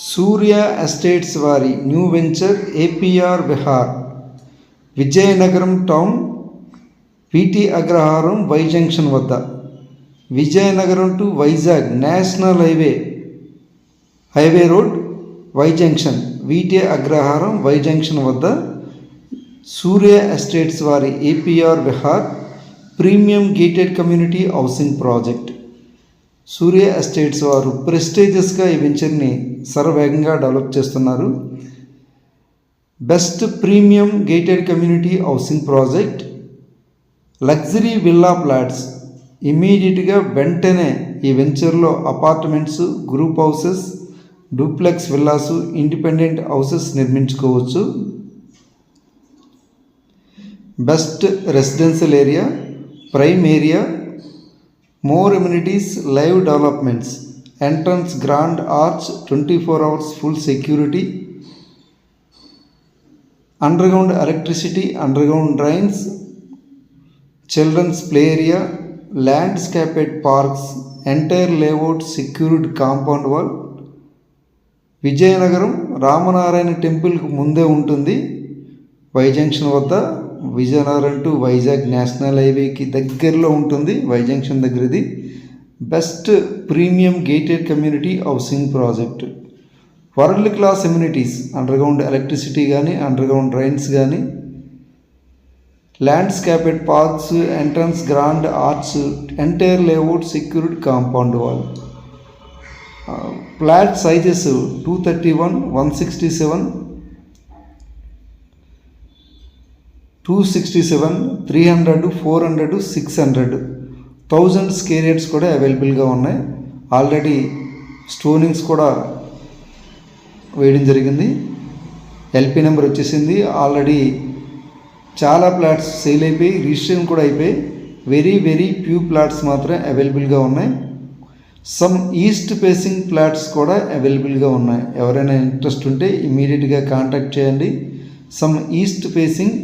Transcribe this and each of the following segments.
సూర్య estates వారి new venture APR Vihar, Vizianagaram town, VT Agraharam Y junction వద్ద. Vizianagaram to Vizag national highway road Y junction, VT Agraharam Y junction వద్ద Surya estates వారి APR Vihar premium gated community housing project. Surya estates వారు ప్రెస్టీజియస్గా ఈ వెంచర్ని శరవేగంగా డెవలప్ చేస్తున్నారు. Best premium gated community housing project, luxury villa flats. ఇమీడియట్గా వెంటనే ఈ వెంచర్లో apartments, group houses, duplex villas, independent houses నిర్మించుకోవచ్చు. Best residential area, prime area, more amenities, live developments, entrance grand arch, 24 hours full security, underground electricity, underground drains, children's play area, landscaped parks, entire layout secured compound wall. Vizianagaram Ramanarayana టెంపుల్కి ముందే ఉంటుంది, why junction వద్ద. Vizianagaram to Vizag national హైవేకి దగ్గరలో ఉంటుంది, why junction దగ్గర. ఇది best premium gated community housing project. World class amenities, underground electricity కానీ, అండర్గ్రౌండ్ డ్రైన్స్ కానీ, landscaped parks, entrance grand arch, entire layout secured compound wall. Flat sizes 231, 167, 267, 300, 400, 600, 1000 square yards కూడా అవైలబుల్గా ఉన్నాయి. ఆల్రెడీ స్టోనింగ్స్ కూడా వేయడం జరిగింది. ఎల్పీ నెంబర్ వచ్చేసింది. Already చాలా ప్లాట్స్ సేల్ అయిపోయి, రిజిస్ట్రేషన్ కూడా అయిపోయి, వెరీ ఫ్యూ ప్లాట్స్ మాత్రమే అవైలబుల్గా ఉన్నాయి. సమ్ ఈస్ట్ ఫేసింగ్ ప్లాట్స్ కూడా అవైలబుల్గా ఉన్నాయి. ఎవరైనా ఇంట్రెస్ట్ ఉంటే ఇమీడియట్గా కాంటాక్ట్ చేయండి. Some east facing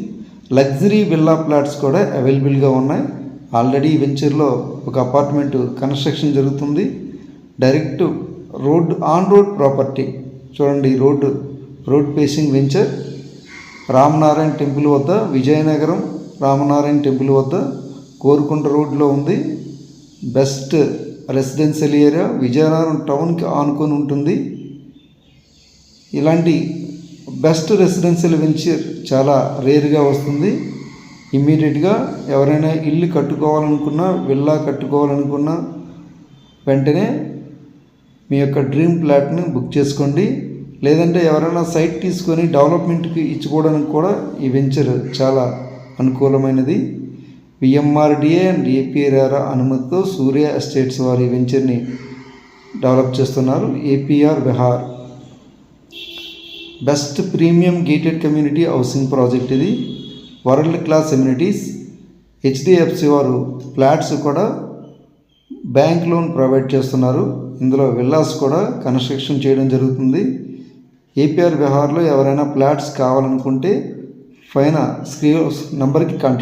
luxury villa flats కూడా అవైలబుల్గా ఉన్నాయి. ఆల్రెడీ ఈ వెంచర్లో ఒక అపార్ట్మెంట్ కన్స్ట్రక్షన్ జరుగుతుంది. Direct on road property. చూడండి, road facing venture Ramanarayana temple వద్ద, విజయనగరం రామనారాయణ టెంపుల్ వద్ద, కోరుకుంట రోడ్లో ఉంది. బెస్ట్ రెసిడెన్షియల్ ఏరియా, విజయనగరం టౌన్కి ఆనుకొని ఉంటుంది. ఇలాంటి బెస్ట్ రెసిడెన్షియల్ వెంచర్ చాలా రేర్గా వస్తుంది. ఇమ్మీడియట్గా ఎవరైనా ఇల్లు కట్టుకోవాలనుకున్నా, విల్లా కట్టుకోవాలనుకున్నా వెంటనే మీ యొక్క డ్రీమ్ ఫ్లాట్ని బుక్ చేసుకోండి. లేదంటే ఎవరైనా సైట్ తీసుకొని డెవలప్మెంట్కి ఇచ్చుకోవడానికి కూడా ఈ వెంచర్ చాలా అనుకూలమైనది. విఎంఆర్డిఏ అండ్ ఏపీఆర్ అనుమతితో సూర్య ఎస్టేట్స్ వారి ఈ వెంచర్ని డెవలప్ చేస్తున్నారు. APR Vihar best premium gated community housing project. ఇది వరల్డ్ క్లాస్ ఎమ్యూనిటీస్. హెచ్డిఎఫ్సి వారు ఫ్లాట్స్ కూడా బ్యాంక్ లోన్ ప్రొవైడ్ చేస్తున్నారు. ఇందులో విల్లాస్ కూడా కన్స్ట్రక్షన్ చేయడం జరుగుతుంది. ఏపీఆర్ విహార్లో ఎవరైనా ఫ్లాట్స్ కావాలనుకుంటే పైన స్క్రీన్ నంబర్కి కాంటాక్ట్